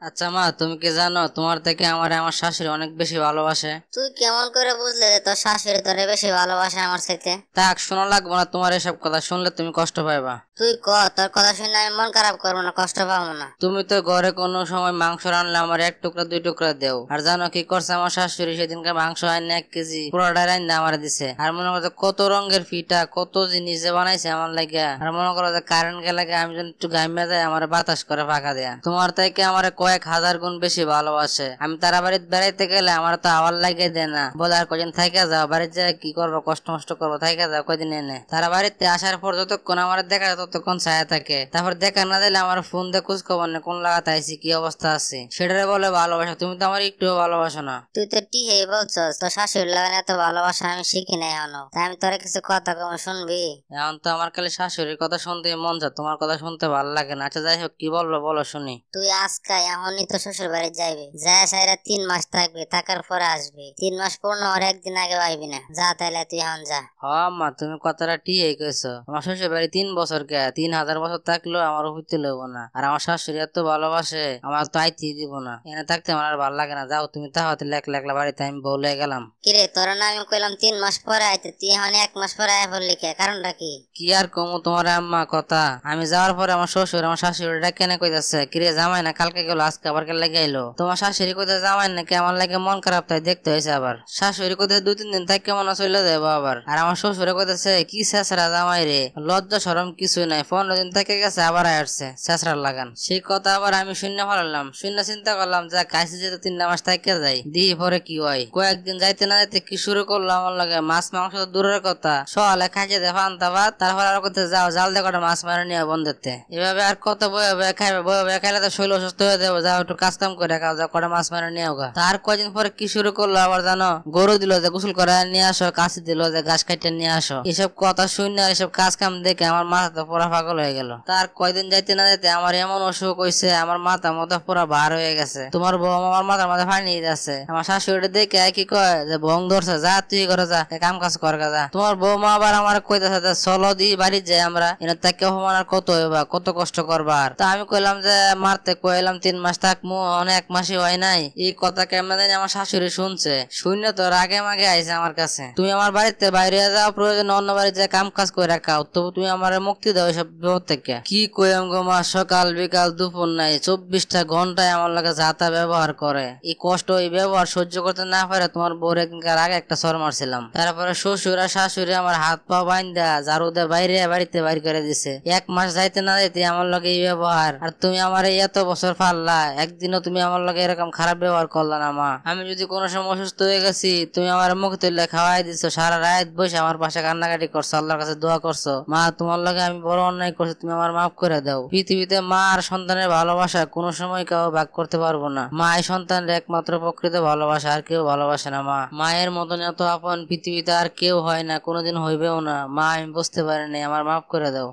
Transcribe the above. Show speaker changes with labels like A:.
A: আচ্ছা মা, তুমি কি জানো তোমার থেকে আমার শাশুড়ি অনেক বেশি ভালোবাসে?
B: তুই কেমন করে বুঝলে যে তোর শাশুড়ি তোরে বেশি ভালোবাসে আমার সাথে?
A: তাক শোনা লাগবো না, তোমার এসব কথা শুনলে তুমি কষ্ট পাইবা।
B: তুই ক, তোর কথা শুনে আমি মন খারাপ করবো না, কষ্ট পাবো না।
A: তুমি তো ঘরে কোনো সময় মাংস রান্নলে আমার এক টুকরা দুই টুকরা দেও। আর জানো কি করছে আমার শাশুড়ি? সেদিনকে মাংস আইনে 1 কেজি পুরোটা রান্না আমার দিছে। আর মনে করো যে কত রঙের ফিটা, কত জিনিস যে বানাইছে আমার লাগিয়া। আর মনে করো যে কারেন্ট গেলে আমি যেন একটু গাইমে যায়, আমার বাতাস করে ফাঁকা দেয়া। তোমার থেকে আমার কয়েক হাজার গুণ বেশি ভালোবাসে। আমি তারা বাড়িতে বেড়াইতে গেলে আমার তো আওয়ার লাগিয়ে দেয় না, বলে আর কদিন থাইকা যাও, বাড়িতে যায় কি করবো, কষ্ট মষ্ট করবো, থাইকা যাও কদিন এনে। তারা বাড়িতে আসার পর যতক্ষণ আমার দেখা যায় ততক্ষণ ছায়া থাকে। তারপর দেখা না দিলে আমার ফোন দিয়ে খোঁজ খবর নেই, কোন লাগাতে আইসি, কি অবস্থা আছে, সেটারে বলে ভালোবাসা। তুমি তো আমার একটুও ভালোবাসো না।
B: তুই তো টিহেই বলছস, তোর শাশুড়ি লাগান এত ভালোবাসা আমি শিখি নাই এখনো। তাই আমি তোরে কিছু কথা কম, শুনবি?
A: এখন তো আমার খালি শাশুড়ির কথা শুনতে মন চায়, তোমার কথা শুনতে ভালো লাগে না। আচ্ছা যাই হোক, কি বলবো বলো শুনি।
B: তুই আজকে এখনই তো শ্বশুর বাড়ি যাইবে, যায় সাইরা 3 মাস থাকবে, থাকার পরে আসবে। 3 মাস পূর্ণ হওয়ার একদিন আগে আইবি না। যা তাইলে তুই এখন যা।
A: হ মা, তুমি কথাটা ঠিকই কইছো। আমার শ্বশুর বাড়ি 3 বছর কে, 3000 বছর থাকলেও আমার হইতে লইব না। আর আমার শাশুড়ি এত ভালোবাসে, আমার তো আইতে দিব না। এনে থাকতে আমার আর ভালো লাগে না। যাও তুমি, তাহলে একলা একলা বাড়িতে আমি বলে গেলাম।
B: কিরে, তোর না আমি কইলাম 3 মাস পরে আইতে, তুই এখন 1 মাস পরে আয় বললি কে? কারণটা কি?
A: কি আর কমু তোমার আম্মা কথা। আমি যাওয়ার পরে আমার শ্বশুর আমার শাশুড়িটা কেনে কইতাছে, কিরে জামাই না কালকে গেল, আজকে আবার কে লাগে আইলো? তোমার শাশুড়ি কইতে জামাই নাকি আমার লাগে মন খারাপ, তাই দেখতে হয়েছে। আবার শাশুড়ি কইতে 2-3 দিন থাকি কেমন চলে যাবো আবার। আর আমার শ্বশুরে কইতেছে, কি শেষরা জামাই রে, লজ্জা সরম কিছুই নাই, 15 দিন থেকে গেছে আবার আসছে শেষরার লাগান। সেই কথা আবার আমি শূন্য ফেলালাম। শূন্য চিন্তা করলাম যা কাছে যেতে 3 মাস থেকে যাই, দিই পরে কি হয়। কয়েকদিন যাইতে না যাইতে কি শুরু করলো আমার লাগে, মাছ মাংস তো দূরের কথা, সকালে খাইছে দে ফান্তা ভাত, তারপর আর করতে যাও জাল দিয়ে কটা মাছ মারে নিয়ে বন্ধুতে। এভাবে আর কত বয়ে বয়ে খাইবে, বয়ে বয়ে খাইলে তো শরীর অসুস্থ হয়ে যাবো। যাও একটু কাজ কাম করে খাও, যাও কটা মাছ মারে নিয়ে গা। তার কয়দিন পরে কি শুরু করলো আবার জানো, গরু দিল যে গোসল করে নিয়ে আসো, কাশি দিল যে ঘাস কাটতে নিয়ে আসো। এসব কথা শুনে আর এসব কাজ কাম দেখে আমার মাথা তো পুরা পাগল হয়ে গেল। তার কয়দিন যাইতে না যাইতে আমার এমন অসুখ হয়েছে, আমার মাথা মতো পুরা ভার হয়ে গেছে। তোমার বউ আমার মাথার মাথায় পানি যাচ্ছে। আমার শাশুড়ি দেখে কি কয় যে ভং ধরছে, যা তুই করে যা, কাম কাজ কর যা। তোমার বৌমা আবার আমার কইতেছে চলো দি বাড়ি যাই আমরা, এনে তাকে অপমান আর কত হইবা, কত কষ্ট করবার। তা আমি কইলাম যে মারতে কইলাম 3 মাস থাকমু, অনেক মাসই হয় নাই। এই কথা কেমন জানি আমার শাশুড়ি শুনছে, শূন্য তো আগে মাগে আইছে আমার কাছে। তুমি আমার বাড়িতে বাইরে যাও, প্রয়োজন অন্য বাড়িতে যা কাম কাজ করে খাও, তবু তুমি আমার মুক্তি দাও এসব বিপদ থেকে। কি কইম গো মা, সকাল বিকাল দুপুর নাই 24টা ঘন্টায় আমার লাগে যাতা ব্যবহার করে। এই কষ্ট, এই ব্যবহার সহ্য করতে না পারে তোমার বউর একদিনকার আগে একটা সর মারছিলাম। তারপরে শ্বশুর আর শাশুড়ি আমার হাত পা বাইন্দা ঝাড়ু দিয়ে বাইরে বাড়িতে বাইর করে দিছে। 1 মাস যাইতে না যাইতে আমার লগে এই ব্যবহার। আর তুমি আমার এত বছর পারলা, একদিনও তুমি আমার লগে এরকম খারাপ ব্যবহার করলা না মা। আমি যদি কোনো সময় অসুস্থ হয়ে গেছি, তুমি আমার মুখ তুললে খাওয়াই দিছো, সারা রাত বসে আমার পাশে কান্নাকাটি করছো, আল্লাহর কাছে দোয়া করছো। মা তোমার লগে আমি বড় অন্যায় করছি, তুমি আমার মাফ করে দাও। পৃথিবীতে মা আর সন্তানের ভালোবাসা কোনো সময় কেউ ভাগ করতে পারবো না। মা এই সন্তানের একমাত্র প্রকৃত ভালোবাসা, আর কেউ ভালোবাসে না মা। মায়ের মতন এত আপন পৃথিবীতে আর কেউ হয় না, কোনোদিন হইবেও না। মা আমি বুঝতে পারিনি, আমার মাফ করে দাও।